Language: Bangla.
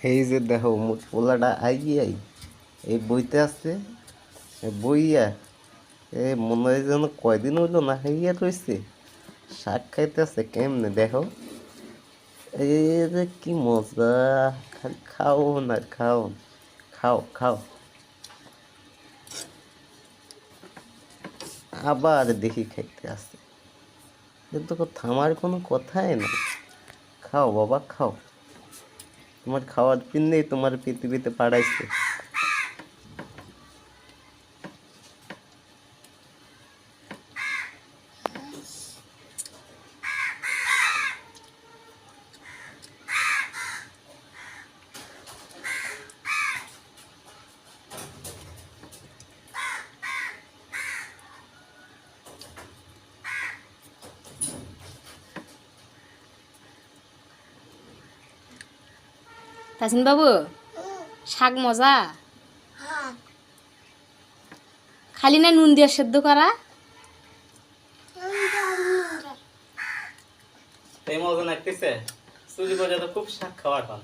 এই যে দেখো মোট পোলাটা আই এই বইতে আছে বইয়া মনে হয় যেন কয়দিন হইলো না খাইয়া রয়েছে। শাক খাইতেছে কেমনে দেখো, এই যে কি মজা, খালি খাও না খাও, খাও খাও। আবার দেখি খাইতে আসে, কিন্তু থামার কোনো কথাই না। খাও বাবা খাও, তোমার খাওয়ার জন্যই তোমার পৃথিবীতে পাঠাইছে। তাসিন বাবু, শাক মজা, খালি না নুন দিয়ে সেদ্ধ করা। এই মজা লাগতেছে, চুরি করে তো খুব শাক খাওয়া এখন।